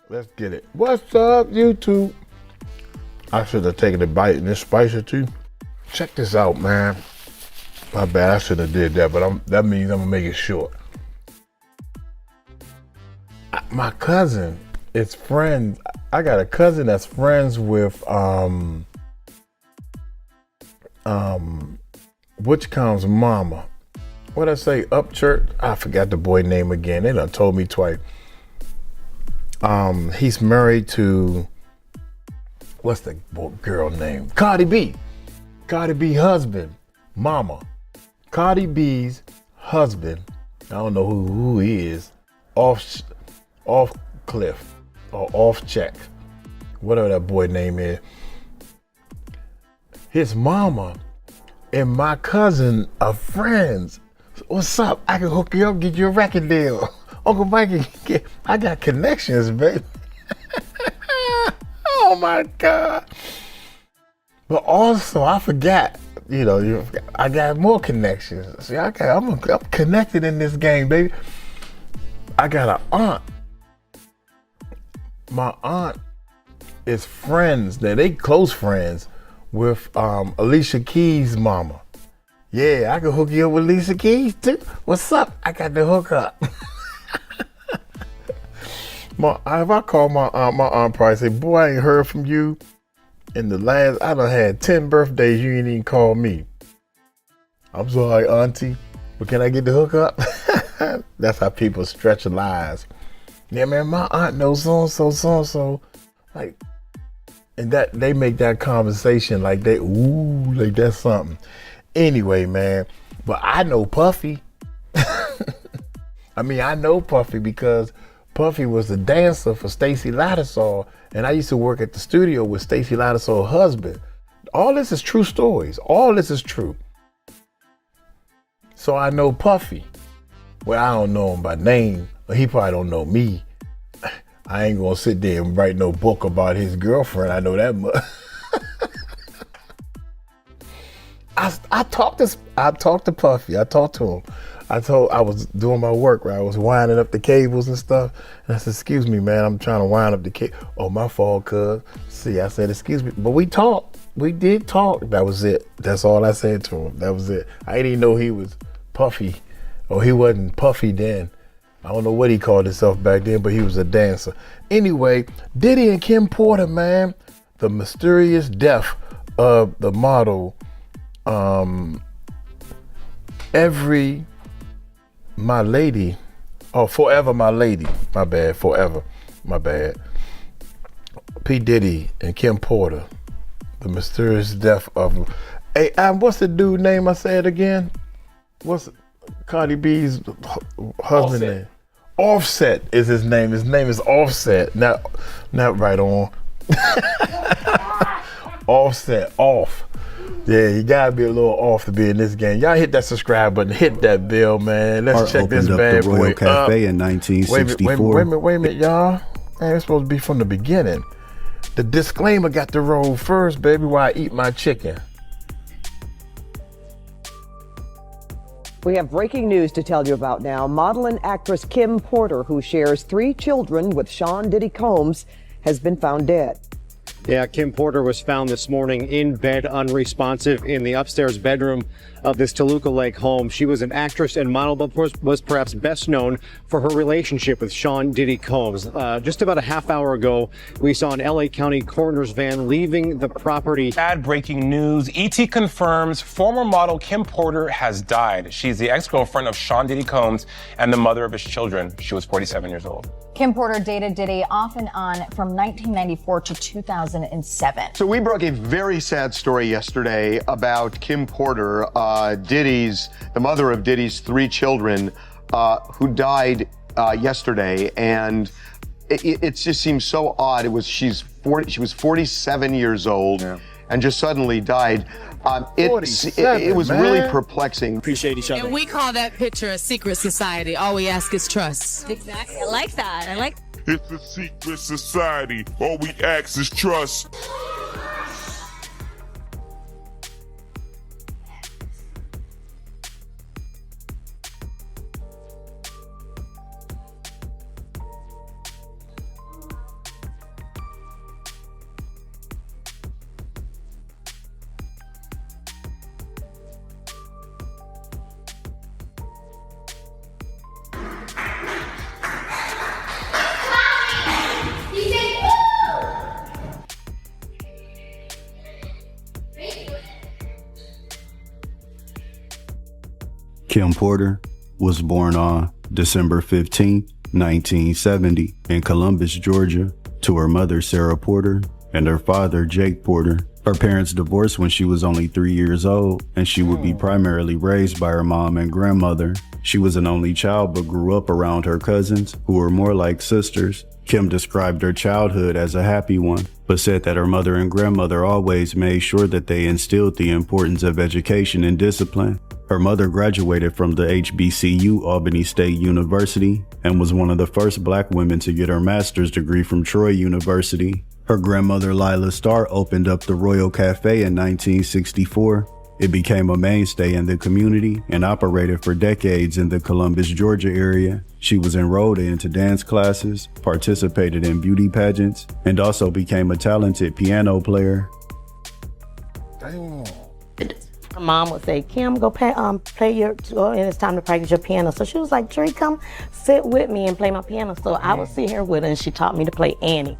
Let's get it. What's up, YouTube? I should have taken a bite in this spice or two. Check this out, man. My bad, I should have did that, but that means I'm gonna make it short. My cousin is friends. I got a cousin that's friends with which comes mama. What I say, Upchurch? I forgot the boy name again. They done told me twice. He's married to, what's the girl name? Cardi B. Cardi B husband, mama. Cardi B's husband, I don't know who he is, off Cliff or off check, whatever that boy name is. His mama and my cousin are friends. What's up? I can hook you up, get you a record deal. Uncle Mikey, I got connections, baby. Oh my God. But also, I forgot, I got more connections. See, I'm connected in this game, baby. I got an aunt. My aunt is friends, they close friends with Alicia Keys' mama. Yeah, I can hook you up with Alicia Keys too. What's up? I got the hook up. If I call my aunt probably say, boy, I ain't heard from you in the last, I done had 10 birthdays, you ain't even called me. I'm sorry, auntie, but can I get the hook up? That's how people stretch their lives. Yeah, man, my aunt knows so-and-so. Like, and that they make that conversation like like that's something. Anyway, man, but I know Puffy. I know Puffy because Puffy was the dancer for Stacey Lattisaw, and I used to work at the studio with Stacey Lattisaw's husband. All this is true stories. All this is true. So I know Puffy. Well, I don't know him by name, but he probably don't know me. I ain't gonna sit there and write no book about his girlfriend. I know that much. I talked to Puffy. I talked to him. I was doing my work, right? I was winding up the cables and stuff. And I said, excuse me, man, I'm trying to wind up the cable. Oh, my fault, cuz. See, I said, excuse me. But we talked. We did talk. That was it. That's all I said to him. That was it. I didn't even know he was Puffy. Or he wasn't Puffy then. I don't know what he called himself back then, but he was a dancer. Anyway, Diddy and Kim Porter, man. The mysterious death of the model. My Lady, Forever My Lady, my bad, Forever, my bad. P Diddy and Kim Porter, the mysterious death of, hey, what's the dude name I said again? What's Cardi B's husband name? Offset is his name. His name is Offset, not right on. Offset, off. Yeah, you gotta be a little off to be in this game. Y'all hit that subscribe button, hit that bell, man. Let's check this bad boy up. Royal Cafe in 1964. Wait a minute, y'all. Man, it's supposed to be from the beginning. The disclaimer got to roll first, baby, while I eat my chicken. We have breaking news to tell you about now. Model and actress Kim Porter, who shares 3 children with Sean Diddy Combs, has been found dead. Yeah, Kim Porter was found this morning in bed, unresponsive, in the upstairs bedroom of this Toluca Lake home. She was an actress and model, but was perhaps best known for her relationship with Sean Diddy Combs. Just about a half hour ago, we saw an LA County coroner's van leaving the property. Bad breaking news. ET confirms former model Kim Porter has died. She's the ex-girlfriend of Sean Diddy Combs and the mother of his children. She was 47 years old. Kim Porter dated Diddy off and on from 1994 to 2007. So we broke a very sad story yesterday about Kim Porter, the mother of Diddy's 3 children, who died yesterday, and it just seems so odd. She was 47 years old, yeah, and just suddenly died. It was really perplexing. Appreciate each other. And we call that picture a secret society. All we ask is trust. Exactly. I like that. It's a secret society. All we ask is trust. Kim Porter was born on December 15, 1970 in Columbus, Georgia, to her mother, Sarah Porter, and her father, Jake Porter. Her parents divorced when she was only 3 years old, and she would be primarily raised by her mom and grandmother. She was an only child but grew up around her cousins, who were more like sisters. Kim described her childhood as a happy one, but said that her mother and grandmother always made sure that they instilled the importance of education and discipline. Her mother graduated from the HBCU, Albany State University, and was one of the first Black women to get her master's degree from Troy University. Her grandmother, Lila Starr, opened up the Royal Cafe in 1964. It became a mainstay in the community and operated for decades in the Columbus, Georgia area. She was enrolled into dance classes, participated in beauty pageants, and also became a talented piano player. Damn. My mom would say, Kim, go play and it's time to practice your piano. So she was like, Tree, come sit with me and play my piano. So I would sit here with her and she taught me to play Annie.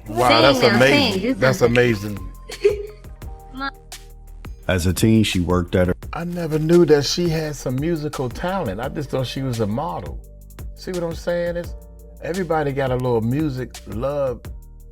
Wow, that's amazing. That's amazing. As a teen, she worked at her. I never knew that she had some musical talent. I just thought she was a model. See what I'm saying? Everybody got a little music love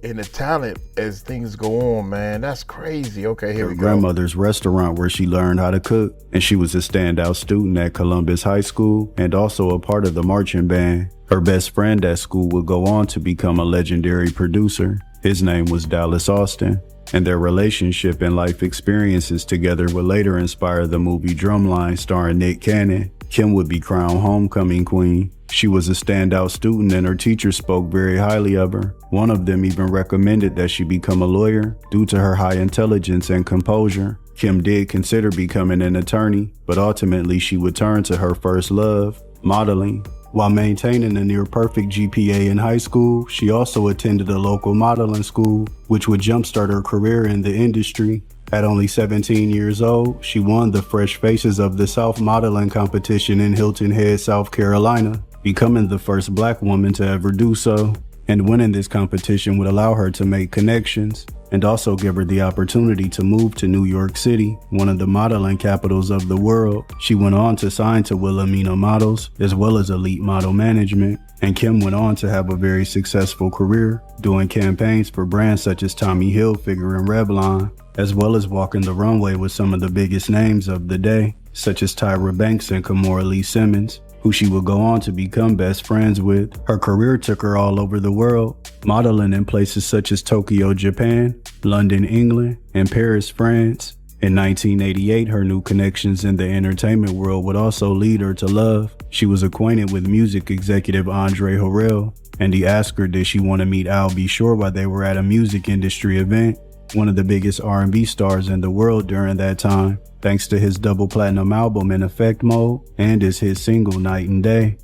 and the talent as things go on, man. That's crazy. Okay, here we go. Her grandmother's restaurant where she learned how to cook, and she was a standout student at Columbus High School and also a part of the marching band. Her best friend at school would go on to become a legendary producer. His name was Dallas Austin, and their relationship and life experiences together would later inspire the movie Drumline starring Nick Cannon. Kim would be crowned homecoming queen. She was a standout student and her teachers spoke very highly of her. One of them even recommended that she become a lawyer due to her high intelligence and composure. Kim did consider becoming an attorney, but ultimately she would turn to her first love, modeling. While maintaining a near-perfect GPA in high school, she also attended a local modeling school, which would jumpstart her career in the industry. At only 17 years old, she won the Fresh Faces of the South modeling competition in Hilton Head, South Carolina, becoming the first Black woman to ever do so. And winning this competition would allow her to make connections and also give her the opportunity to move to New York City, one of the modeling capitals of the world. She went on to sign to Wilhelmina Models, as well as Elite Model Management. And Kim went on to have a very successful career, doing campaigns for brands such as Tommy Hilfiger and Revlon, as well as walking the runway with some of the biggest names of the day, such as Tyra Banks and Kimora Lee Simmons, who she would go on to become best friends with. Her career took her all over the world, modeling in places such as Tokyo, Japan, London, England, and Paris, France. In 1988, her new connections in the entertainment world would also lead her to love. She was acquainted with music executive Andre Harrell, and he asked her did she want to meet Al B. Sure while they were at a music industry event, one of the biggest R&B stars in the world during that time, thanks to his double platinum album In Effect Mode and his hit single Night and Day.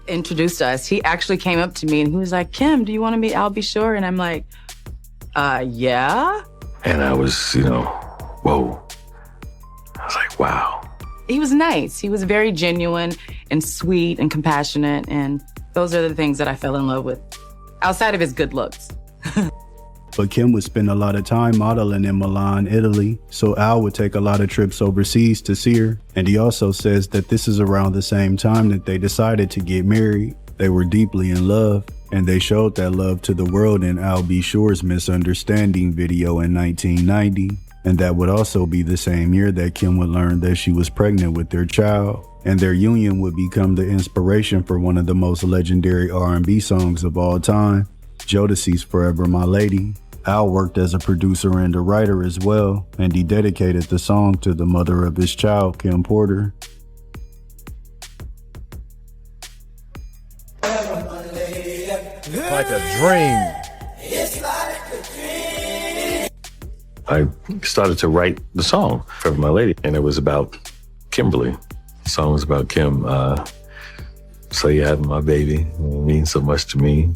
Introduced us. He actually came up to me and he was like, Kim, do you want to meet Al B. Sure? And I'm like, yeah. And I was, whoa. I was like, wow. He was nice. He was very genuine and sweet and compassionate. And those are the things that I fell in love with, outside of his good looks. But Kim would spend a lot of time modeling in Milan, Italy, so Al would take a lot of trips overseas to see her. And he also says that this is around the same time that they decided to get married. They were deeply in love, and they showed that love to the world in Al B. Sure's Misunderstanding video in 1990. And that would also be the same year that Kim would learn that she was pregnant with their child. And their union would become the inspiration for one of the most legendary R&B songs of all time, Jodeci's Forever My Lady. Al worked as a producer and a writer as well, and he dedicated the song to the mother of his child, Kim Porter. Like a dream. I started to write the song, Forever My Lady, and it was about Kimberly. The song was about Kim. So you having my baby, it means so much to me.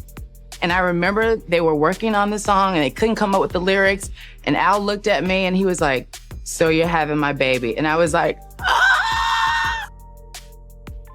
And I remember they were working on the song and they couldn't come up with the lyrics. And Al looked at me and he was like, so you're having my baby. And I was like, ah!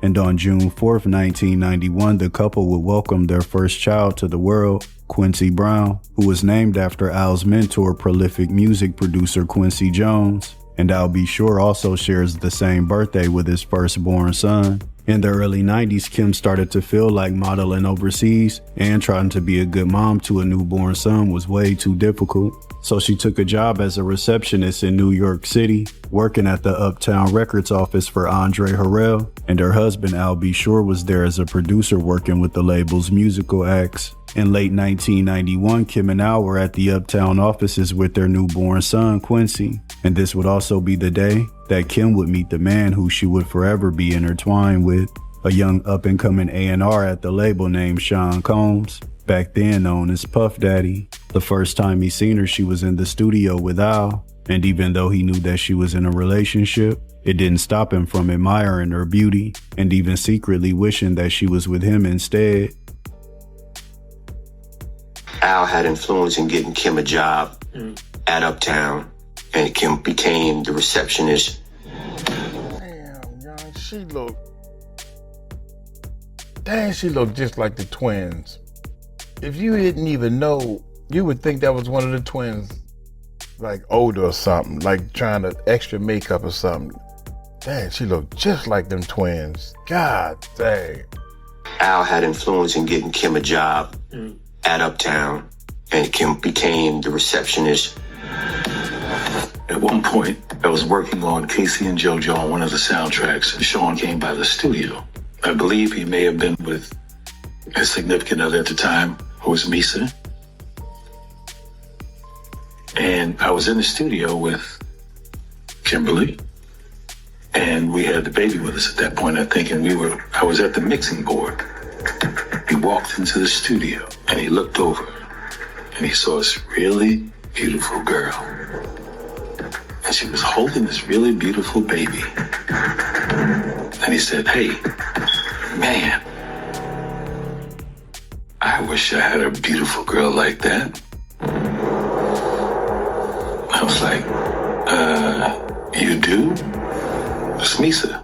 And on June 4th, 1991, the couple would welcome their first child to the world, Quincy Brown, who was named after Al's mentor, prolific music producer Quincy Jones. And Al B. Sure also shares the same birthday with his firstborn son. In the early 90s, Kim started to feel like modeling overseas and trying to be a good mom to a newborn son was way too difficult. So she took a job as a receptionist in New York City, working at the Uptown Records office for Andre Harrell, and her husband Al B. Sure was there as a producer working with the label's musical acts. In late 1991, Kim and Al were at the Uptown offices with their newborn son, Quincy. And this would also be the day that Kim would meet the man who she would forever be intertwined with, a young up-and-coming A&R at the label named Sean Combs, back then known as Puff Daddy. The first time he seen her, she was in the studio with Al, and even though he knew that she was in a relationship, it didn't stop him from admiring her beauty and even secretly wishing that she was with him instead. Al had influence in getting Kim a job at Uptown, and Kim became the receptionist. Damn, young, she looked just like the twins. If you didn't even know, you would think that was one of the twins, like older or something, like trying to extra makeup or something. Dang, she looked just like them twins. God dang. Al had influence in getting Kim a job at Uptown, and Kim became the receptionist. At one point, I was working on Casey and JoJo on one of the soundtracks, and Sean came by the studio. I believe he may have been with his significant other at the time, who was Misa. And I was in the studio with Kimberly, and we had the baby with us at that point, I think, and I was at the mixing board. He walked into the studio, and he looked over, and he saw this really beautiful girl. And she was holding this really beautiful baby. And he said, "Hey, man, I wish I had a beautiful girl like that." I was like, you do? It's Misa.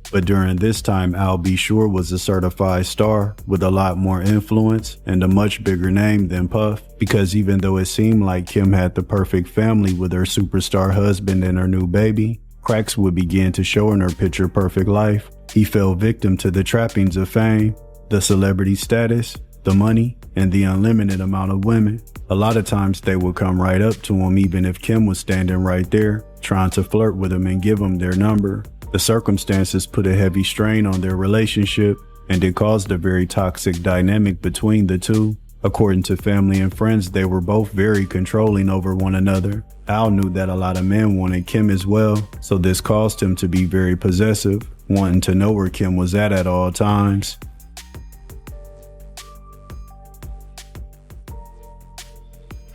But during this time, Al B. Sure was a certified star with a lot more influence and a much bigger name than Puff, because even though it seemed like Kim had the perfect family with her superstar husband and her new baby, cracks would begin to show in her picture-perfect life. He fell victim to the trappings of fame, the celebrity status, the money, and the unlimited amount of women. A lot of times they would come right up to him even if Kim was standing right there, trying to flirt with him and give him their number. The circumstances put a heavy strain on their relationship, and it caused a very toxic dynamic between the two. According to family and friends, they were both very controlling over one another. Al knew that a lot of men wanted Kim as well, so this caused him to be very possessive, wanting to know where Kim was at all times.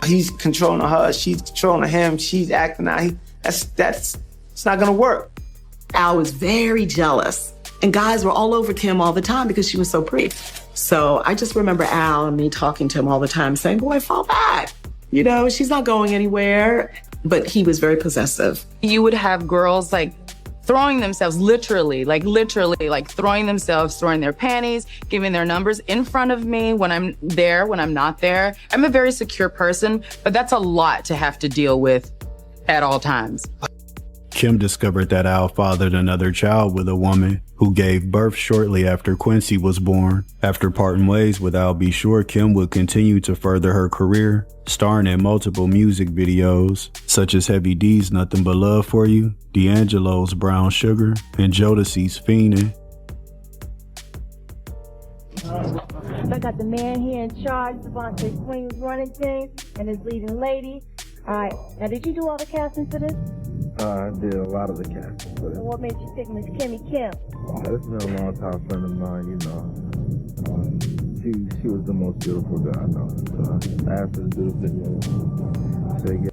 He's controlling her, she's controlling him, she's acting out. It's not gonna work. Al was very jealous, and guys were all over Kim all the time because she was so pretty. So I just remember Al and me talking to him all the time saying, "Boy, fall back. You know, she's not going anywhere." But he was very possessive. You would have girls like throwing themselves, literally throwing themselves, throwing their panties, giving their numbers in front of me when I'm there, when I'm not there. I'm a very secure person, but that's a lot to have to deal with at all times. Kim discovered that Al fathered another child with a woman who gave birth shortly after Quincy was born. After parting ways with Al B. Sure, Kim would continue to further her career, starring in multiple music videos, such as Heavy D's Nothing But Love For You, D'Angelo's Brown Sugar, and Jodeci's Fiendin'. I got the man here in charge, Devontae Queen was running things, and his leading lady. All right, now did you do all the casting for this? I did a lot of the casting for it. And what made you pick Miss Kimmy Kim? It's been a long time friend of mine, you know. She was the most beautiful girl I know. So I asked her to do the video. Say, yeah.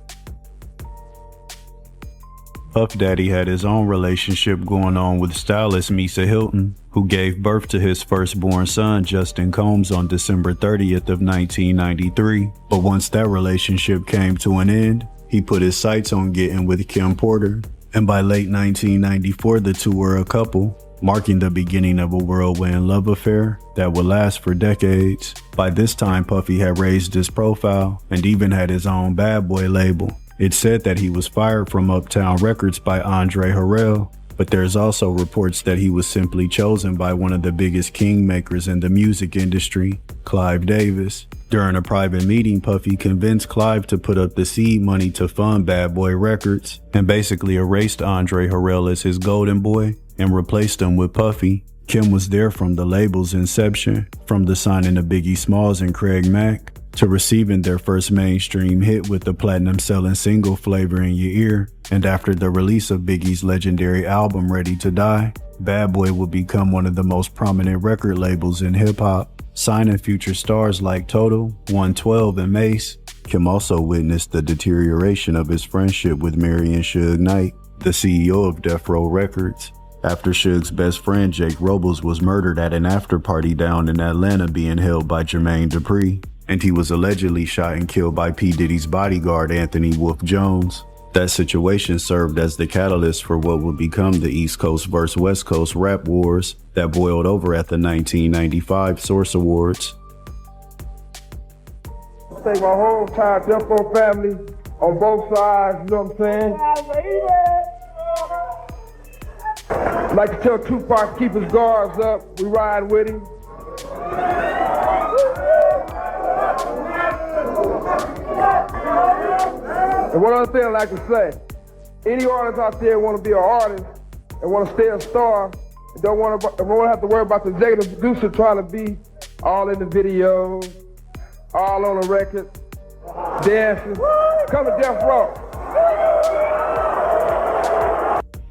Puff Daddy had his own relationship going on with stylist Misa Hilton, who gave birth to his firstborn son, Justin Combs, on December 30th of 1993. But once that relationship came to an end, he put his sights on getting with Kim Porter. And by late 1994, the two were a couple. marking the beginning of a whirlwind love affair that would last for decades. By this time, Puffy had raised his profile and even had his own bad boy label. It's said that he was fired from Uptown Records by Andre Harrell, but there's also reports that he was simply chosen by one of the biggest kingmakers in the music industry, Clive Davis. During a private meeting, Puffy convinced Clive to put up the seed money to fund Bad Boy Records and basically erased Andre Harrell as his golden boy and replaced him with Puffy. Kim was there from the label's inception, from the signing of Biggie Smalls and Craig Mack to receiving their first mainstream hit with the platinum-selling single Flavor in Your Ear. And after the release of Biggie's legendary album Ready to Die, Bad Boy would become one of the most prominent record labels in hip-hop, signing future stars like Total, 112, and Mace. Kim also witnessed the deterioration of his friendship with Marion Suge Knight, the CEO of Death Row Records, after Suge's best friend Jake Robles was murdered at an after-party down in Atlanta being held by Jermaine Dupri, and he was allegedly shot and killed by P Diddy's bodyguard Anthony Wolf Jones. That situation served as the catalyst for what would become the East Coast vs. West Coast rap wars that boiled over at the 1995 Source Awards. Thank my whole entire Death Row family on both sides, you know what I'm saying? I'd like to tell Tupac to keep his guards up. We ride with him. And one other thing I'd like to say, any artists out there want to be an artist and want to stay a star, and don't want to have to worry about the executive producer trying to be all in the video, all on the record, dancing. Come to Death Row.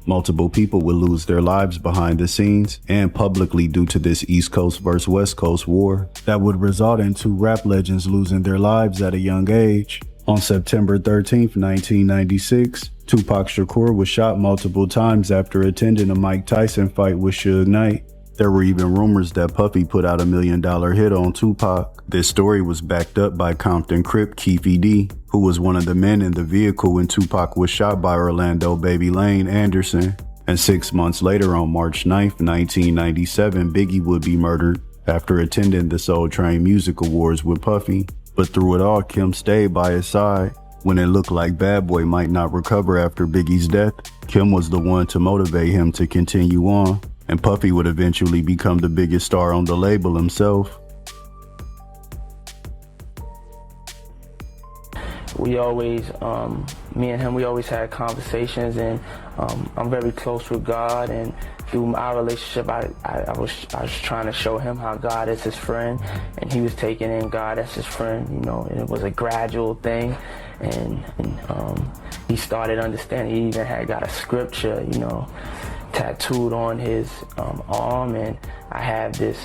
Multiple people would lose their lives behind the scenes and publicly due to this East Coast vs. West Coast war that would result in two rap legends losing their lives at a young age. On September 13th, 1996, Tupac Shakur was shot multiple times after attending a Mike Tyson fight with Suge Knight. There were even rumors that Puffy put out $1 million hit on Tupac. This story was backed up by Compton Crip Keefe D, who was one of the men in the vehicle when Tupac was shot by Orlando Baby Lane Anderson. And 6 months later, on March 9th, 1997, Biggie would be murdered after attending the Soul Train Music Awards with Puffy. But through it all, Kim stayed by his side. When it looked like Bad Boy might not recover after Biggie's death, Kim was the one to motivate him to continue on, and Puffy would eventually become the biggest star on the label himself. We always, me and him, we always had conversations, and I'm very close with God, and through our relationship, I was trying to show him how God is his friend, and he was taking in God as his friend, you know, and it was a gradual thing, and he started understanding. He even got a scripture, you know, tattooed on his arm, and I have this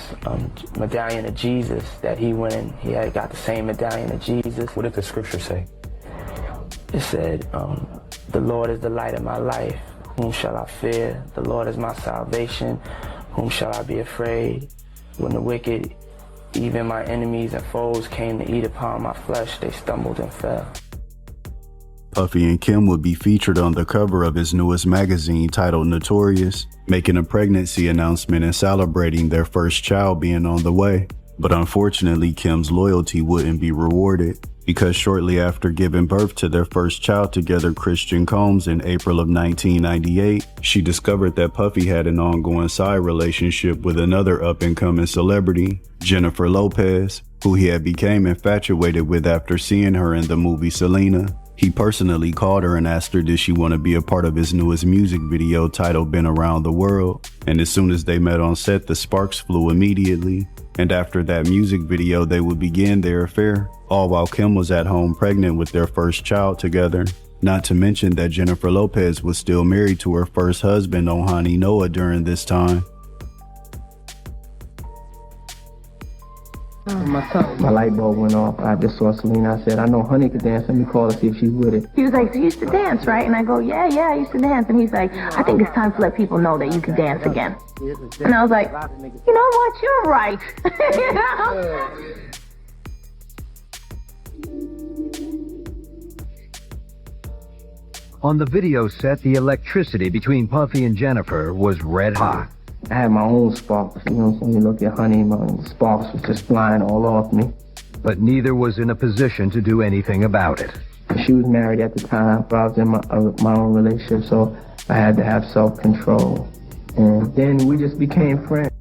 medallion of Jesus that he went and he had got the same medallion of Jesus. What did the scripture say? It said, the Lord is the light of my life. Whom shall I fear? The Lord is my salvation. Whom shall I be afraid? When the wicked, even my enemies and foes, came to eat upon my flesh, they stumbled and fell. Puffy and Kim would be featured on the cover of his newest magazine titled Notorious, making a pregnancy announcement and celebrating their first child being on the way. But unfortunately, Kim's loyalty wouldn't be rewarded, because shortly after giving birth to their first child together, Christian Combs, in April of 1998, she discovered that Puffy had an ongoing side relationship with another up-and-coming celebrity, Jennifer Lopez, who he had become infatuated with after seeing her in the movie Selena. He personally called her and asked her did she want to be a part of his newest music video titled Been Around the World. And as soon as they met on set, the sparks flew immediately. And after that music video, they would begin their affair, all while Kim was at home pregnant with their first child together. Not to mention that Jennifer Lopez was still married to her first husband, Ohani Noah, during this time. My light bulb went off. I just saw Selena. I said, I know Honey could dance. Let me call her, see if she's with it. He was like, so you used to dance, right? And I go, yeah, I used to dance. And he's like, I think it's time to let people know that you can dance again. And I was like, you know what? You're right. You know? On the video set, the electricity between Puffy and Jennifer was red hot. I had my own sparks, you know, so you look at honey, my sparks was just flying all off me. But neither was in a position to do anything about it. She was married at the time, but I was in my own relationship, so I had to have self-control. And then we just became friends.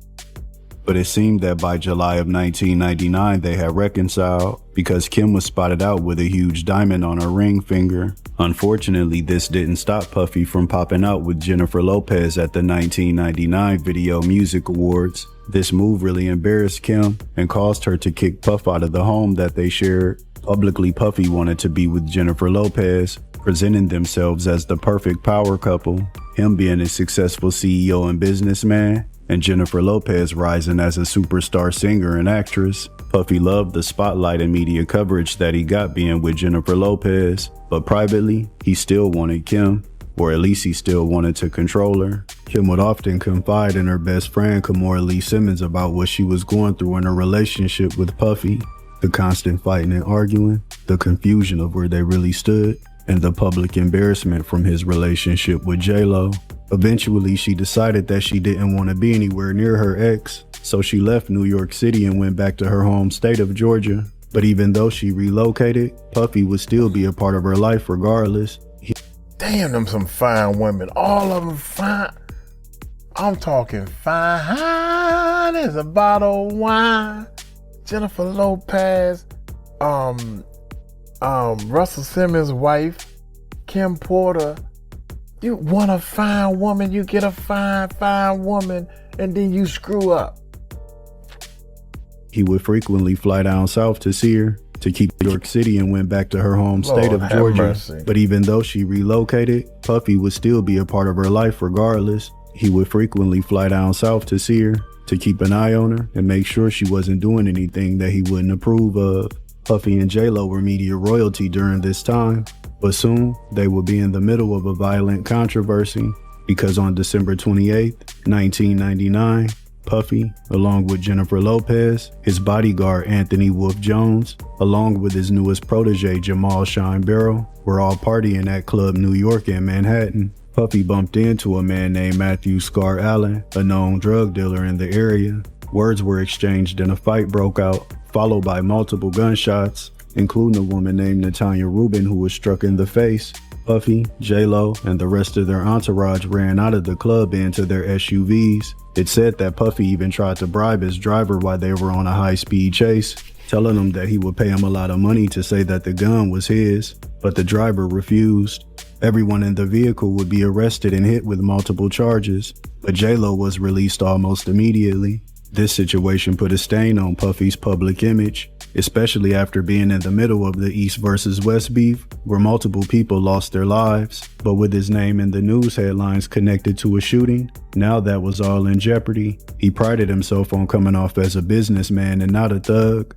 But it seemed that by July of 1999, they had reconciled because Kim was spotted out with a huge diamond on her ring finger. Unfortunately, this didn't stop Puffy from popping out with Jennifer Lopez at the 1999 Video Music Awards. This move really embarrassed Kim and caused her to kick Puff out of the home that they shared. Publicly, Puffy wanted to be with Jennifer Lopez, presenting themselves as the perfect power couple, him being a successful CEO and businessman, and Jennifer Lopez rising as a superstar singer and actress. Puffy loved the spotlight and media coverage that he got being with Jennifer Lopez, but privately, he still wanted Kim, or at least he still wanted to control her. Kim would often confide in her best friend, Kimora Lee Simmons, about what she was going through in her relationship with Puffy. The constant fighting and arguing, the confusion of where they really stood, and the public embarrassment from his relationship with J-Lo. Eventually, she decided that she didn't want to be anywhere near her ex, so she left New York City and went back to her home state of Georgia. But even though she relocated, Puffy would still be a part of her life regardless. Damn, them some fine women. All of them fine. I'm talking fine as a bottle of wine. Jennifer Lopez, Russell Simmons' wife, Kim Porter. You want a fine woman, you get a fine woman, and then you screw up. He would frequently fly down south to see her, to keep New York City, and went back to her home state of Georgia. Mercy. But even though she relocated, Puffy would still be a part of her life regardless. He would frequently fly down south to see her, to keep an eye on her and make sure she wasn't doing anything that he wouldn't approve of. Puffy and J-Lo were media royalty during this time, but soon they would be in the middle of a violent controversy because on December 28th, 1999, Puffy, along with Jennifer Lopez, his bodyguard Anthony Wolf Jones, along with his newest protege Jamal Shine Barrow, were all partying at Club New York in Manhattan. Puffy bumped into a man named Matthew Scar Allen, a known drug dealer in the area. Words were exchanged and a fight broke out, followed by multiple gunshots, including a woman named Natanya Rubin who was struck in the face. Puffy, J-Lo, and the rest of their entourage ran out of the club into their SUVs. It said that Puffy even tried to bribe his driver while they were on a high-speed chase, telling him that he would pay him a lot of money to say that the gun was his, but the driver refused. Everyone in the vehicle would be arrested and hit with multiple charges, but J-Lo was released almost immediately. This situation put a stain on Puffy's public image, especially after being in the middle of the East versus West beef, where multiple people lost their lives. But with his name in the news headlines connected to a shooting, now that was all in jeopardy. He prided himself on coming off as a businessman and not a thug.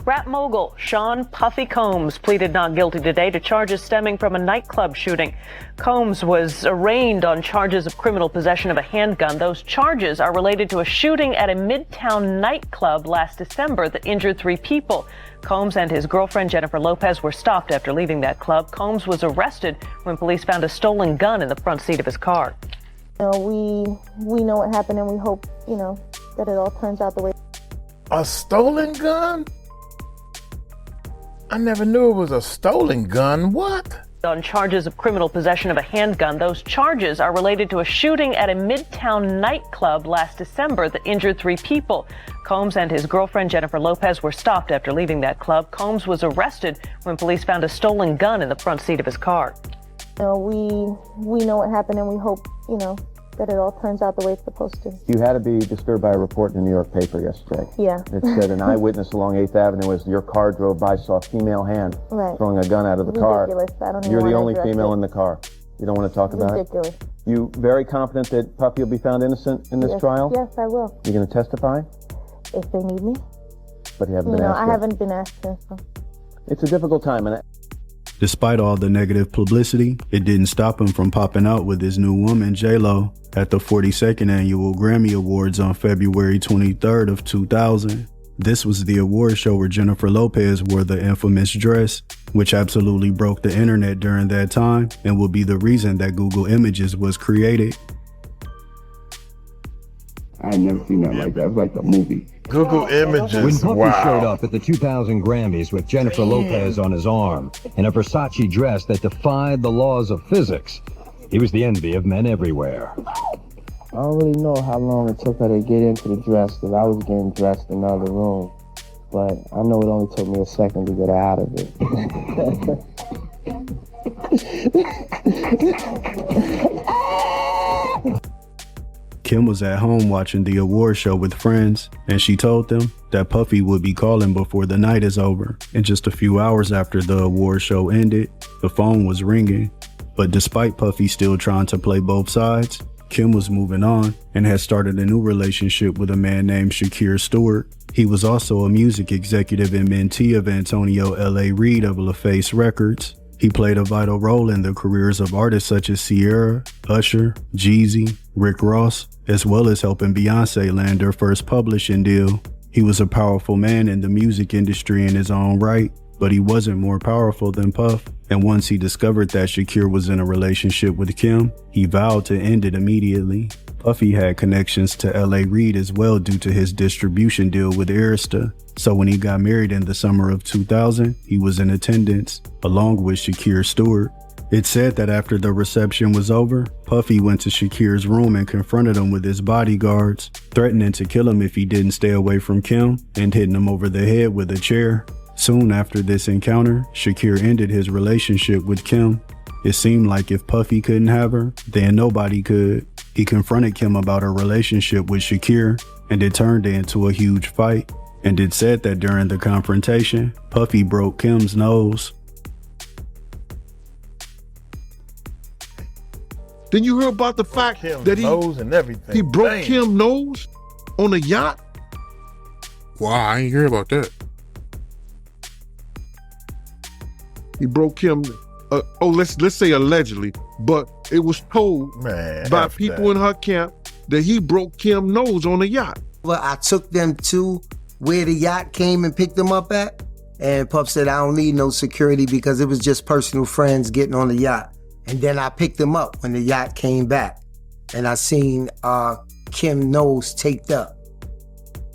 Rap mogul Sean Puffy Combs pleaded not guilty today to charges stemming from a nightclub shooting. Combs was arraigned on charges of criminal possession of a handgun. Those charges are related to a shooting at a Midtown nightclub last December that injured 3 people. Combs and his girlfriend Jennifer Lopez were stopped after leaving that club. Combs was arrested when police found a stolen gun in the front seat of his car. We know what happened, and we hope, that it all turns out the way. A stolen gun? I never knew it was a stolen gun. What? On charges of criminal possession of a handgun. Those charges are related to a shooting at a Midtown nightclub last December that injured 3 people. Combs and his girlfriend Jennifer Lopez were stopped after leaving that club. Combs was arrested when police found a stolen gun in the front seat of his car. We know what happened, and we hope, that it all turns out the way it's supposed to. You had to be disturbed by a report in the New York paper yesterday. Yeah. It said an eyewitness along 8th Avenue as your car drove by saw a female hand throwing a gun out of the car. Ridiculous. I don't even You're the want only to address female it. in the car. You don't want to talk about Ridiculous. it? You very confident that Puffy will be found innocent in this trial? Yes, I will. You going to testify? If they need me. But you haven't been asked I yet. haven't been asked yet. So. It's a difficult time, and Despite all the negative publicity, it didn't stop him from popping out with his new woman, J-Lo, at the 42nd Annual Grammy Awards on February 23rd of 2000. This was the award show where Jennifer Lopez wore the infamous dress, which absolutely broke the internet during that time and will be the reason that Google Images was created. I had never seen nothing like that. It was like the movie. Google images. When Puffy wow. showed up at the 2000 Grammys with Jennifer Lopez on his arm in a Versace dress that defied the laws of physics, he was the envy of men everywhere. I don't really know how long it took her to get into the dress because I was getting dressed in the other room. But I know it only took me a second to get her out of it. Kim was at home watching the award show with friends, and she told them that Puffy would be calling before the night is over. And just a few hours after the award show ended, the phone was ringing. But despite Puffy still trying to play both sides, Kim was moving on and had started a new relationship with a man named Shakir Stewart. He was also a music executive and mentee of Antonio L.A. Reid of LaFace Records. He played a vital role in the careers of artists such as Ciara, Usher, Jeezy, Rick Ross, as well as helping Beyonce land her first publishing deal. He was a powerful man in the music industry in his own right, but he wasn't more powerful than Puff. And once he discovered that Shakir was in a relationship with Kim, he vowed to end it immediately. Puffy had connections to L.A. Reid as well due to his distribution deal with Arista. So when he got married in the summer of 2000, he was in attendance, along with Shakir Stewart. It's said that after the reception was over, Puffy went to Shakir's room and confronted him with his bodyguards, threatening to kill him if he didn't stay away from Kim and hitting him over the head with a chair. Soon after this encounter, Shakir ended his relationship with Kim. It seemed like if Puffy couldn't have her, then nobody could. He confronted Kim about her relationship with Shakir, and it turned into a huge fight. And it said that during the confrontation, Puffy broke Kim's nose. Then you heard about the fact that nose and everything. He broke Kim's nose on a yacht? Wow, I ain't hear about that. He broke Kim, let's say allegedly, but it was told by people in her camp that he broke Kim's nose on a yacht. Well, I took them to where the yacht came and picked them up at, and Puff said, I don't need no security because it was just personal friends getting on the yacht. And then I picked them up when the yacht came back, and I seen Kim's nose taped up.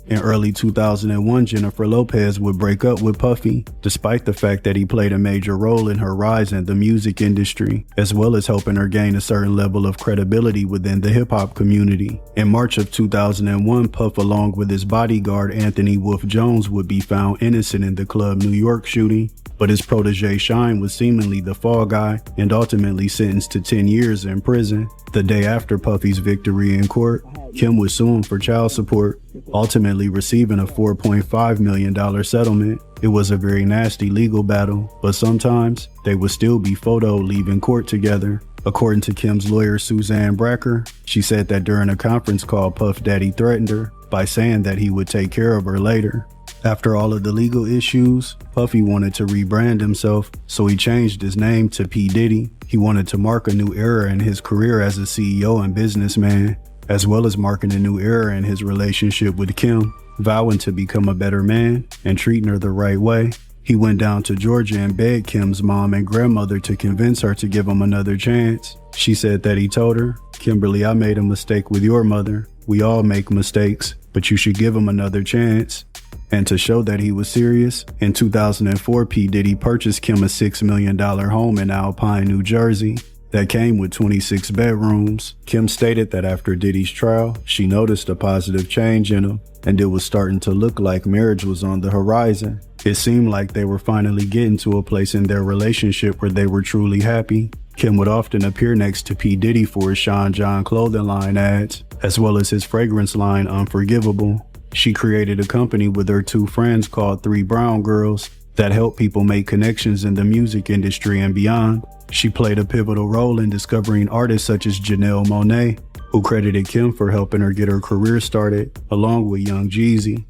In early 2001, Jennifer Lopez would break up with Puffy, despite the fact that he played a major role in her rise in the music industry, as well as helping her gain a certain level of credibility within the hip-hop community. In March of 2001, Puff, along with his bodyguard Anthony Wolf Jones, would be found innocent in the Club New York shooting, but his protege Shine was seemingly the fall guy and ultimately sentenced to 10 years in prison. The day after Puffy's victory in court, Kim was suing for child support, ultimately receiving a $4.5 million settlement. It was a very nasty legal battle, but sometimes they would still be photoed leaving court together. According to Kim's lawyer, Suzanne Bracker, she said that during a conference call, Puff Daddy threatened her by saying that he would take care of her later. After all of the legal issues, Puffy wanted to rebrand himself, so he changed his name to P Diddy. He wanted to mark a new era in his career as a CEO and businessman, as well as marking a new era in his relationship with Kim, vowing to become a better man and treating her the right way. He went down to Georgia and begged Kim's mom and grandmother to convince her to give him another chance. She said that he told her, "Kimberly, I made a mistake with your mother. We all make mistakes, but you should give him another chance." And to show that he was serious, in 2004, P Diddy purchased Kim a $6 million home in Alpine, New Jersey that came with 26 bedrooms. Kim stated that after Diddy's trial, she noticed a positive change in him, and it was starting to look like marriage was on the horizon. It seemed like they were finally getting to a place in their relationship where they were truly happy. Kim would often appear next to P Diddy for his Sean John clothing line ads, as well as his fragrance line Unforgivable. She created a company with her two friends called 3 Brown Girls that helped people make connections in the music industry and beyond. She played a pivotal role in discovering artists such as Janelle Monáe, who credited Kim for helping her get her career started, along with Young Jeezy.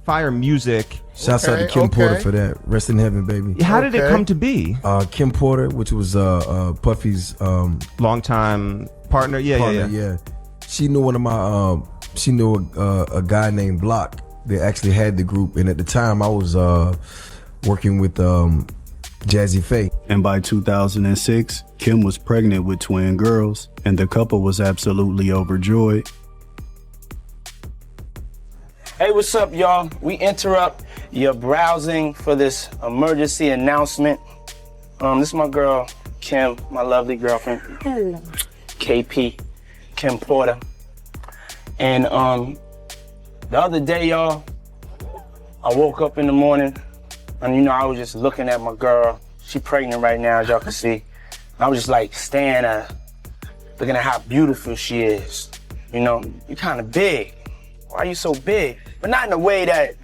Fire music. Shouts out to Kim Porter for that. Rest in heaven, baby. How did it come to be? Kim Porter, which was Puffy's longtime partner. Yeah. She knew one of my. She knew a guy named Block that actually had the group, and at the time I was working with Jazzy Faye. And by 2006, Kim was pregnant with twin girls, and the couple was absolutely overjoyed. Hey, what's up, y'all? We interrupt your browsing for this emergency announcement. This is my girl, Kim, my lovely girlfriend. Hello. KP, Kim Porter. And the other day, y'all, I woke up in the morning and I was just looking at my girl. She pregnant right now, as y'all can see. I was just like staring at her, looking at how beautiful she is. You're kind of big. Why are you so big? But not in a way that,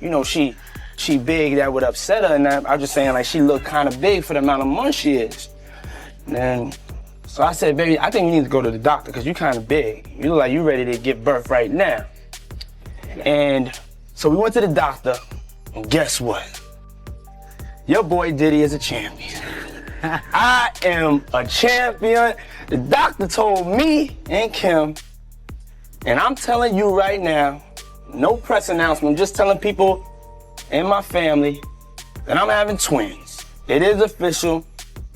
she big that would upset her and that. I'm just saying like she looked kind of big for the amount of months she is. And so I said, baby, I think you need to go to the doctor because you kind of big. You look like you ready to give birth right now. And so we went to the doctor, and guess what? Your boy Diddy is a champion. I am a champion. The doctor told me and Kim, and I'm telling you right now, no press announcement, I'm just telling people in my family that I'm having twins. It is official.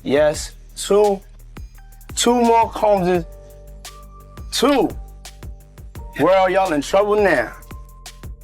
Yes, two more Combses. 2. Well, y'all in trouble now.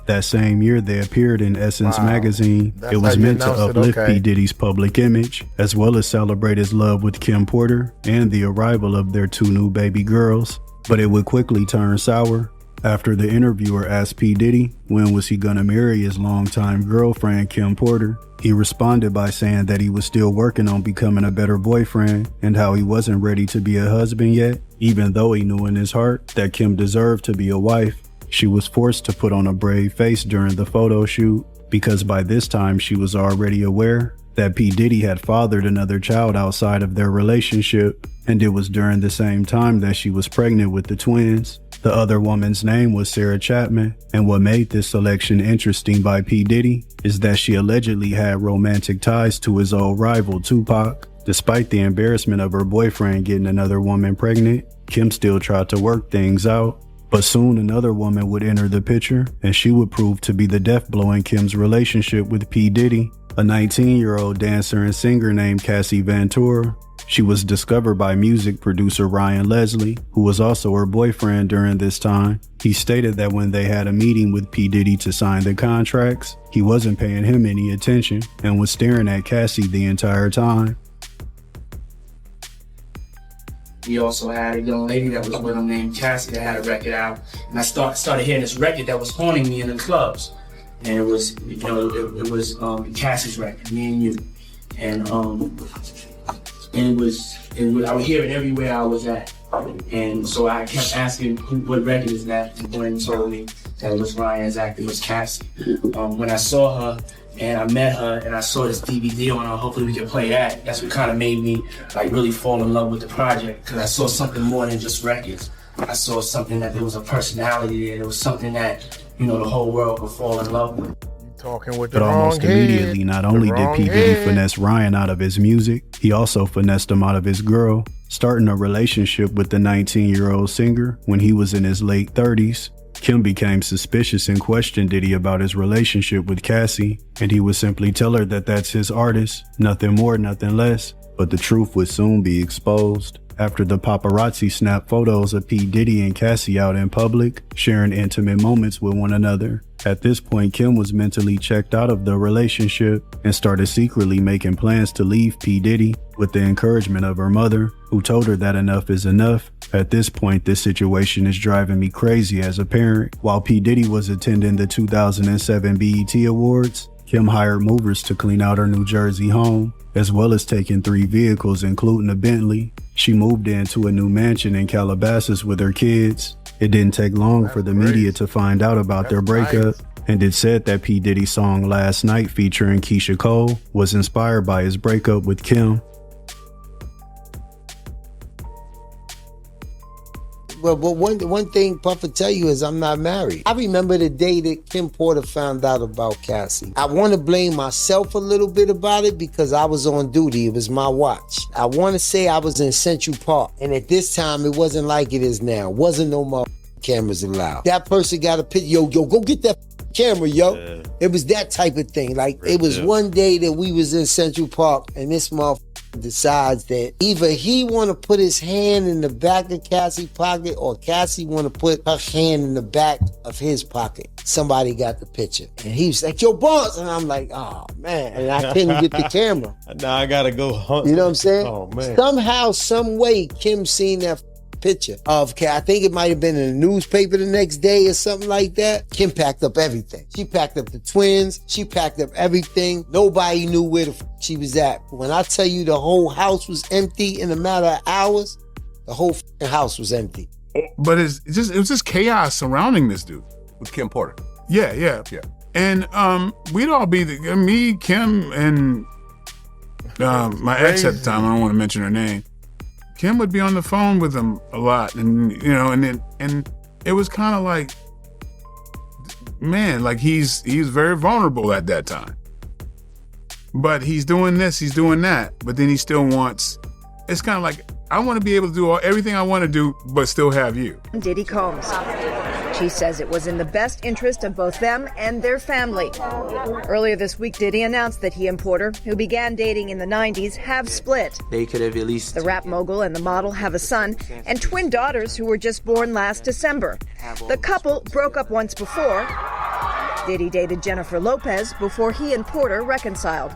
That same year, they appeared in Essence magazine. That's it was how you meant to announced it, uplift okay. P. Diddy's public image, as well as celebrate his love with Kim Porter and the arrival of their 2 new baby girls. But it would quickly turn sour. After the interviewer asked P. Diddy when was he gonna marry his longtime girlfriend, Kim Porter, he responded by saying that he was still working on becoming a better boyfriend and how he wasn't ready to be a husband yet, even though he knew in his heart that Kim deserved to be a wife. She was forced to put on a brave face during the photo shoot because by this time she was already aware that P. Diddy had fathered another child outside of their relationship, and it was during the same time that she was pregnant with the twins. The other woman's name was Sarah Chapman, and what made this selection interesting by P. Diddy is that she allegedly had romantic ties to his old rival Tupac. Despite the embarrassment of her boyfriend getting another woman pregnant, Kim still tried to work things out. But soon another woman would enter the picture, and she would prove to be the death blow in Kim's relationship with P. Diddy, a 19-year-old dancer and singer named Cassie Ventura. She was discovered by music producer Ryan Leslie, who was also her boyfriend during this time. He stated that when they had a meeting with P. Diddy to sign the contracts, he wasn't paying him any attention and was staring at Cassie the entire time. He also had a young lady that was with him named Cassie that had a record out. And I started hearing this record that was haunting me in the clubs. And it was, it was Cassie's record, Me and You. And I would hear it everywhere I was at. And so I kept asking, what record is that? And Glenn told me that it was Ryan's act, it was Cassie. When I saw her, and I met her and I saw this DVD on her, hopefully we can play that. That's what kind of made me like really fall in love with the project, because I saw something more than just records. I saw something that there was a personality there. There was something that, the whole world could fall in love with. Talking with the But almost wrong immediately, head. not The only did wrong P. Diddy head. finesse Ryan out of his music, he also finessed him out of his girl, starting a relationship with the 19-year-old singer when he was in his late 30s. Kim became suspicious and questioned Diddy about his relationship with Cassie, and he would simply tell her that that's his artist, nothing more, nothing less. But the truth would soon be exposed after the paparazzi snapped photos of P. Diddy and Cassie out in public, sharing intimate moments with one another. At this point, Kim was mentally checked out of the relationship and started secretly making plans to leave P. Diddy with the encouragement of her mother, who told her that enough is enough. At this point, this situation is driving me crazy as a parent. While P. Diddy was attending the 2007 BET Awards, Kim hired movers to clean out her New Jersey home, as well as taking 3 vehicles, including a Bentley. She moved into a new mansion in Calabasas with her kids. It didn't take long for the media to find out about their breakup, and it said that P. Diddy's song Last Night featuring Keisha Cole was inspired by his breakup with Kim. But one thing Puff will tell you is I'm not married. I remember the day that Kim Porter found out about Cassie. I want to blame myself a little bit about it because I was on duty. It was my watch. I want to say I was in Central Park, and at this time it wasn't like it is now. Wasn't no more cameras allowed. That person got a picture. Yo, go get that camera, yo. It was that type of thing. Like, it was one day that we was in Central Park, and this motherfucker decides that either he want to put his hand in the back of Cassie's pocket or Cassie want to put her hand in the back of his pocket. Somebody got the picture. And he was like, yo, boss. And I'm like, oh, man. And I couldn't get the camera. Now I got to go hunt. You know what I'm saying? Oh, man. Somehow, some way, Kim seen that picture of, I think it might have been in the newspaper the next day or something like that. Kim packed up everything. She packed up the twins. She packed up everything. Nobody knew where the she was at. When I tell you the whole house was empty in a matter of hours, the whole house was empty. But it was just chaos surrounding this dude. With Kim Porter. Yeah. And we'd all be me, Kim, and my ex at the time. I don't want to mention her name. Kim would be on the phone with him a lot, and and it was kind of like, man, like he's very vulnerable at that time. But he's doing this, he's doing that, but then he still wants. It's kind of like, I want to be able to do everything I want to do, but still have you. Diddy Combs. She says it was in the best interest of both them and their family. Earlier this week, Diddy announced that he and Porter, who began dating in the 90s, have split. They could have at least... The rap mogul and the model have a son and twin daughters who were just born last December. The couple broke up once before. Diddy dated Jennifer Lopez before he and Porter reconciled.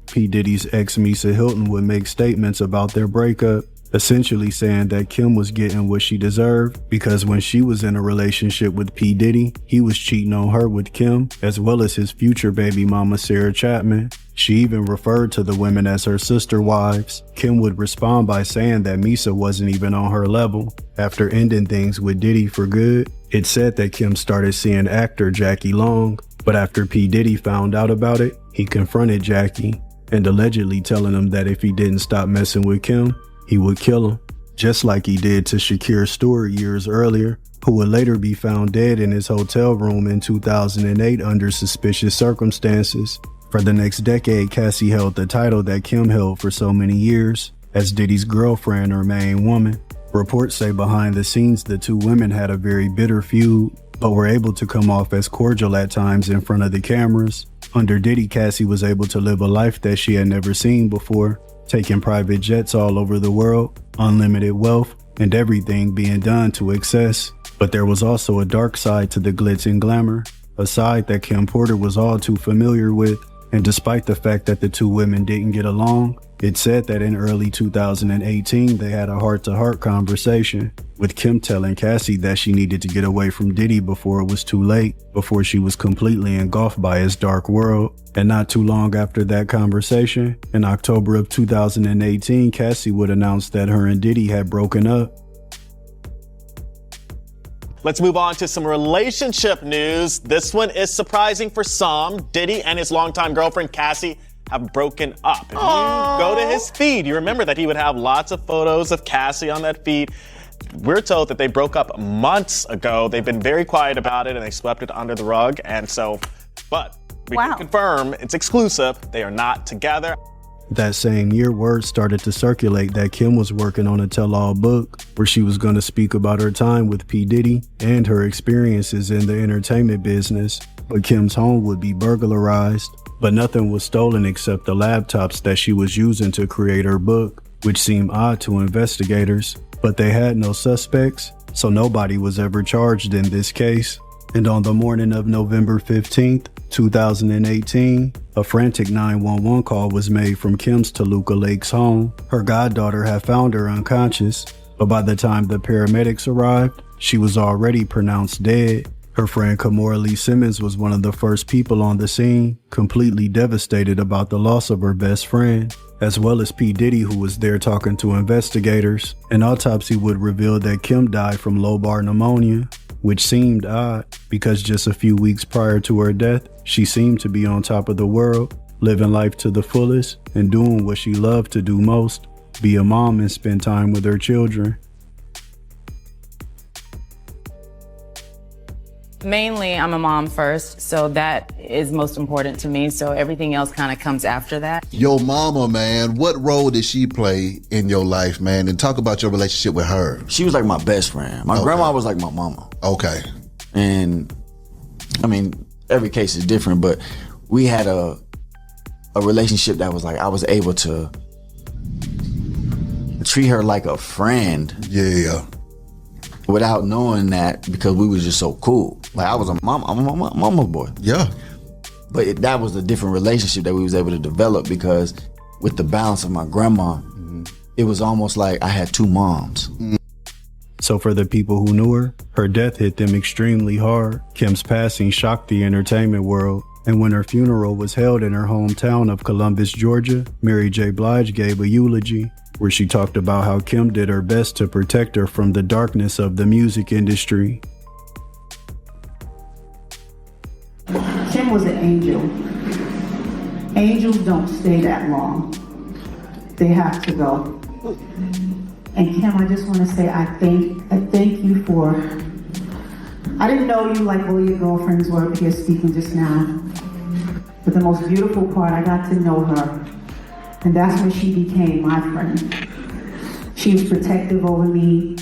P. Diddy's ex Misa Hilton would make statements about their breakup, essentially saying that Kim was getting what she deserved because when she was in a relationship with P. Diddy, he was cheating on her with Kim, as well as his future baby mama Sarah Chapman. She even referred to the women as her sister wives. Kim would respond by saying that Misa wasn't even on her level. After ending things with Diddy for good, it's said that Kim started seeing actor Jackie Long, but after P. Diddy found out about it, he confronted Jackie and allegedly telling him that if he didn't stop messing with Kim, he would kill him, just like he did to Shakir Stewart years earlier, who would later be found dead in his hotel room in 2008 under suspicious circumstances. For the next decade, Cassie held the title that Kim held for so many years, as Diddy's girlfriend or main woman. Reports say behind the scenes the two women had a very bitter feud, but were able to come off as cordial at times in front of the cameras. Under Diddy, Cassie was able to live a life that she had never seen before, taking private jets all over the world, unlimited wealth, and everything being done to excess. But there was also a dark side to the glitz and glamour, a side that Kim Porter was all too familiar with. And despite the fact that the two women didn't get along, it's said that in early 2018, they had a heart-to-heart conversation, with Kim telling Cassie that she needed to get away from Diddy before it was too late, before she was completely engulfed by his dark world. And not too long after that conversation, in October of 2018, Cassie would announce that her and Diddy had broken up. Let's move on to some relationship news. This one is surprising for some. Diddy and his longtime girlfriend, Cassie, have broken up. If you go to his feed, you remember that he would have lots of photos of Cassie on that feed. We're told that they broke up months ago. They've been very quiet about it and they swept it under the rug. And so, but we can confirm, it's exclusive, they are not together. That same year, word started to circulate that Kim was working on a tell-all book where she was going to speak about her time with P. Diddy and her experiences in the entertainment business. But Kim's home would be burglarized, but nothing was stolen except the laptops that she was using to create her book, which seemed odd to investigators. But they had no suspects, so nobody was ever charged in this case. And on the morning of November 15th, 2018, a frantic 911 call was made from Kim's Toluca Lakes home. Her goddaughter had found her unconscious, but by the time the paramedics arrived, she was already pronounced dead. Her friend Kamora Lee Simmons was one of the first people on the scene, completely devastated about the loss of her best friend, as well as P. Diddy, who was there talking to investigators. An autopsy would reveal that Kim died from lobar pneumonia, which seemed odd because just a few weeks prior to her death, she seemed to be on top of the world, living life to the fullest and doing what she loved to do most, be a mom and spend time with her children. Mainly, I'm a mom first, so that is most important to me. So everything else kind of comes after that. Your mama, man, what role did she play in your life, man? And talk about your relationship with her. She was like my best friend. My grandma was like my mama. Okay. And I mean, every case is different, but we had a relationship that was like, I was able to treat her like a friend. Yeah. Without knowing that, because we was just so cool. Like I'm a mama's boy. Yeah. But that was a different relationship that we was able to develop, because with the balance of my grandma, it was almost like I had two moms. So for the people who knew her death hit them extremely hard. Kim's passing shocked the entertainment world. And when her funeral was held in her hometown of Columbus, Georgia, Mary J. Blige gave a eulogy where she talked about how Kim did her best to protect her from the darkness of the music industry. Kim was an angel. Angels don't stay that long. They have to go. And Kim, I just want to say I thank you for, I didn't know you like all your girlfriends were up here speaking just now. But the most beautiful part, I got to know her. And that's when she became my friend. She was protective over me.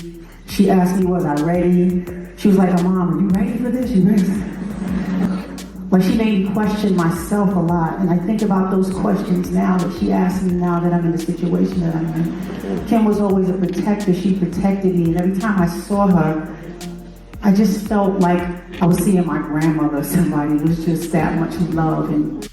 She asked me, was I ready? She was like, Mom, are you ready for this? You ready? Like, she made me question myself a lot. And I think about those questions now that she asked me now that I'm in the situation that I'm in. Kim was always a protector. She protected me. And every time I saw her, I just felt like I was seeing my grandmother or somebody. It was just that much love. And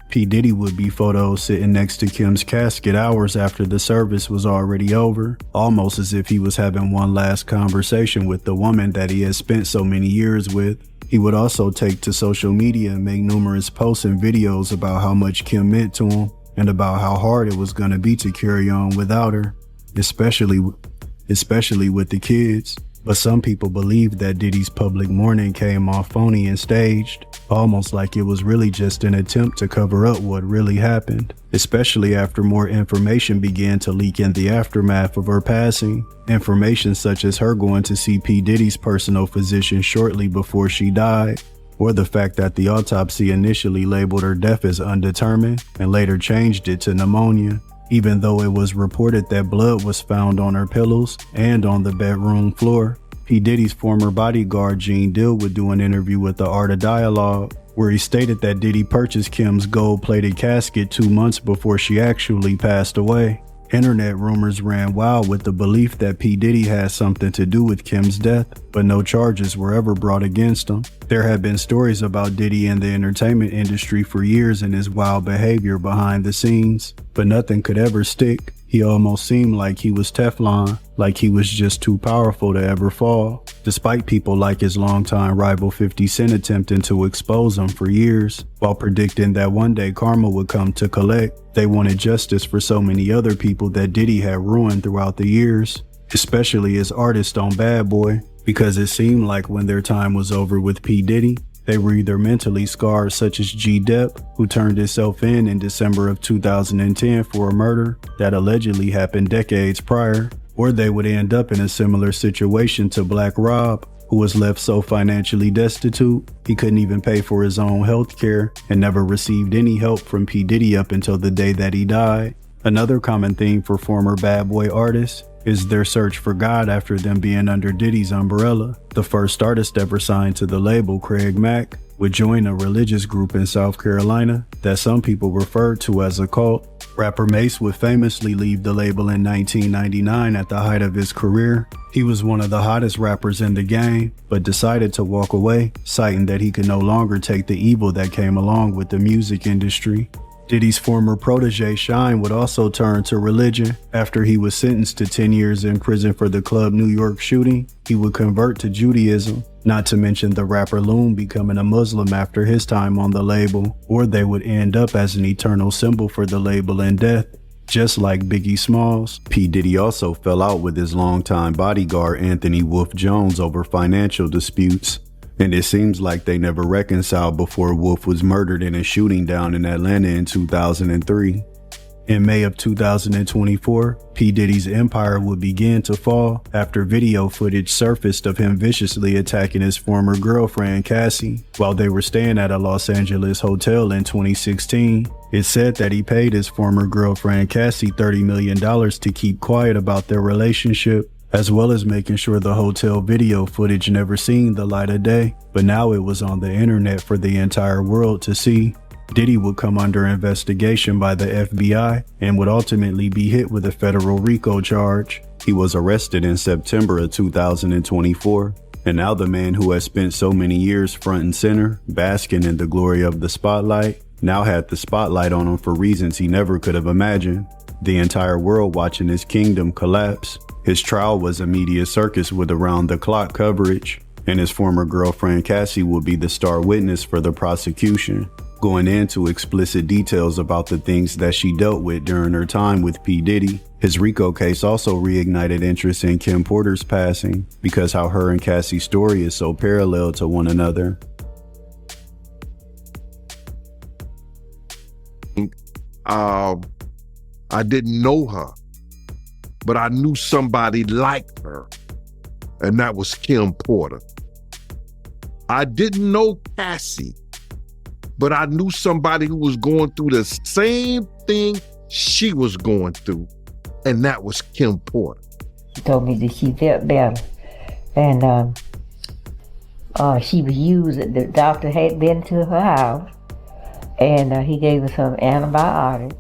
P Diddy would be photos sitting next to Kim's casket hours after the service was already over, almost as if he was having one last conversation with the woman that he had spent so many years with. He would also take to social media and make numerous posts and videos about how much Kim meant to him and about how hard it was going to be to carry on without her, especially with the kids. But some people believe that Diddy's public mourning came off phony and staged, almost like it was really just an attempt to cover up what really happened, especially after more information began to leak in the aftermath of her passing. Information such as her going to see P. Diddy's personal physician shortly before she died, or the fact that the autopsy initially labeled her death as undetermined and later changed it to pneumonia, even though it was reported that blood was found on her pillows and on the bedroom floor. P. Diddy's former bodyguard Gene Dill would do an interview with The Art of Dialogue, where he stated that Diddy purchased Kim's gold-plated casket 2 months before she actually passed away. Internet rumors ran wild with the belief that P. Diddy had something to do with Kim's death, but no charges were ever brought against him. There have been stories about Diddy in the entertainment industry for years and his wild behavior behind the scenes, but nothing could ever stick. He almost seemed like he was Teflon, like he was just too powerful to ever fall, despite people like his longtime rival 50 Cent attempting to expose him for years, while predicting that one day karma would come to collect. They wanted justice for so many other people that Diddy had ruined throughout the years, especially as artists on Bad Boy, because it seemed like when their time was over with P. Diddy, they were either mentally scarred, such as G. Depp, who turned himself in December of 2010 for a murder that allegedly happened decades prior, or they would end up in a similar situation to Black Rob, who was left so financially destitute he couldn't even pay for his own health care and never received any help from P. Diddy up until the day that he died. Another common theme for former Bad Boy artists is their search for God after them being under Diddy's umbrella. The first artist ever signed to the label, Craig Mack, would join a religious group in South Carolina that some people referred to as a cult. Rapper Mace would famously leave the label in 1999 at the height of his career. He was one of the hottest rappers in the game, but decided to walk away, citing that he could no longer take the evil that came along with the music industry. Diddy's former protege Shine would also turn to religion. After he was sentenced to 10 years in prison for the Club New York shooting, he would convert to Judaism, not to mention the rapper Loon becoming a Muslim after his time on the label, or they would end up as an eternal symbol for the label in death. Just like Biggie Smalls, P. Diddy also fell out with his longtime bodyguard Anthony Wolf Jones over financial disputes. And it seems like they never reconciled before Wolf was murdered in a shooting down in Atlanta in 2003. In May of 2024, P. Diddy's empire would begin to fall after video footage surfaced of him viciously attacking his former girlfriend Cassie while they were staying at a Los Angeles hotel in 2016. It said that he paid his former girlfriend Cassie $30 million to keep quiet about their relationship. as well as making sure the hotel video footage never seen the light of day, but now it was on the internet for the entire world to see. Diddy would come under investigation by the FBI and would ultimately be hit with a federal RICO charge. He was arrested in September of 2024, and now the man who has spent so many years front and center, basking in the glory of the spotlight, now had the spotlight on him for reasons he never could have imagined. The entire world watching his kingdom collapse. His trial was a media circus with around-the-clock coverage, and his former girlfriend Cassie would be the star witness for the prosecution, going into explicit details about the things that she dealt with during her time with P Diddy. His RICO case also reignited interest in Kim Porter's passing, because how her and Cassie's story is so parallel to one another. I didn't know her, but I knew somebody like her, and that was Kim Porter. I didn't know Cassie, but I knew somebody who was going through the same thing she was going through, and that was Kim Porter. She told me that she felt better, and she was used. The doctor had been to her house, and he gave her some antibiotics.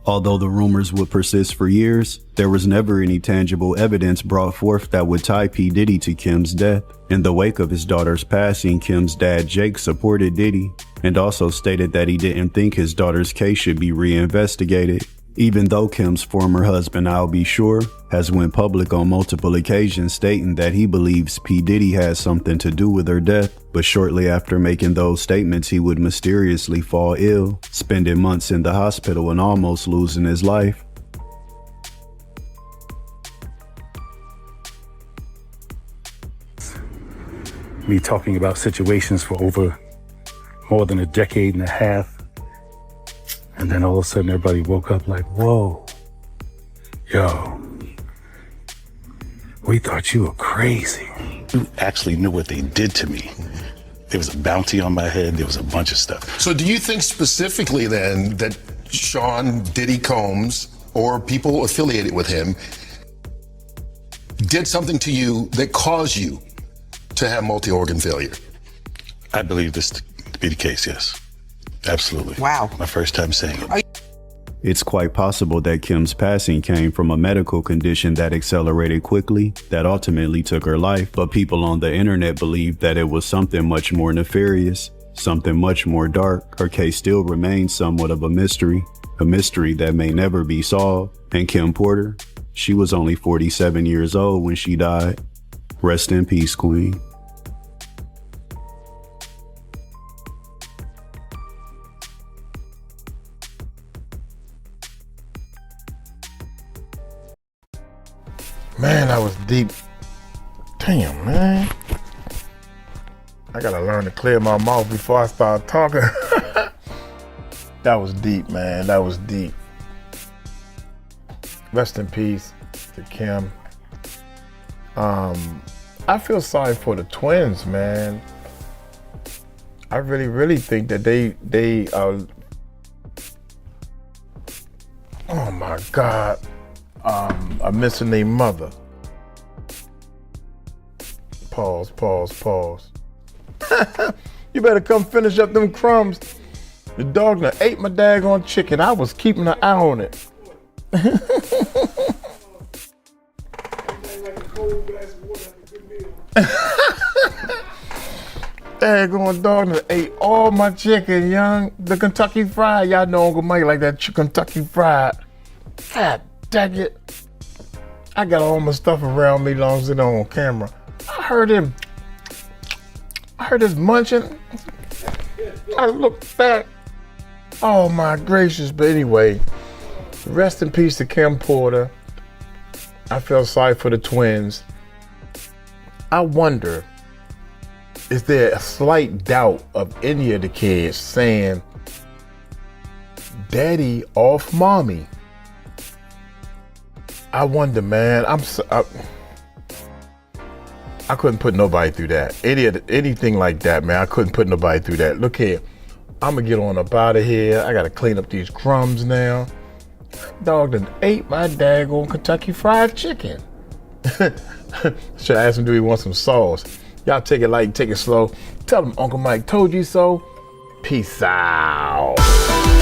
Although the rumors would persist for years, there was never any tangible evidence brought forth that would tie P Diddy to Kim's death. In the wake of his daughter's passing, Kim's dad Jake supported Diddy and also stated that he didn't think his daughter's case should be reinvestigated, even though Kim's former husband, I'll Be Sure, has went public on multiple occasions stating that he believes P Diddy has something to do with her death. But shortly after making those statements, he would mysteriously fall ill, spending months in the hospital and almost losing his life. Me talking about situations for over more than a decade and a half. And then all of a sudden everybody woke up like, whoa, yo, we thought you were crazy. You actually knew what they did to me. There was a bounty on my head. There was a bunch of stuff. So do you think specifically then that Sean Diddy Combs or people affiliated with him did something to you that caused you to have multi-organ failure? I believe this to be the case, yes. Absolutely. Wow. My first time saying it. It's quite possible that Kim's passing came from a medical condition that accelerated quickly, that ultimately took her life, but people on the internet believe that it was something much more nefarious, something much more dark. Her case still remains somewhat of a mystery that may never be solved. And Kim Porter, she was only 47 years old when she died. Rest in peace, Queen. Man, that was deep. Damn, man. I gotta learn to clear my mouth before I start talking. That was deep, man. That was deep. Rest in peace to Kim. I feel sorry for the twins, man. I really think that they oh my God, are missing their mother. Pause. You better come finish up them crumbs. The dog done ate my daggone chicken. I was keeping an eye on it. Daggone dog done ate all my chicken, young. The Kentucky Fried. Y'all know Uncle Mike like that Kentucky Fried. God dang it. I got all my stuff around me long as it's on camera. I heard his munching. I looked back. Oh my gracious. But anyway, rest in peace to Kim Porter. I feel sorry for the twins. I wonder, is there a slight doubt of any of the kids saying, Daddy off mommy? I wonder, man. I couldn't put nobody through that. Anything like that, man. I couldn't put nobody through that. Look here. I'm gonna get on up out of here. I gotta clean up these crumbs now. Dog done ate my daggone Kentucky Fried Chicken. Should I ask him, do he want some sauce? Y'all take it light, take it slow. Tell him Uncle Mike told you so. Peace out.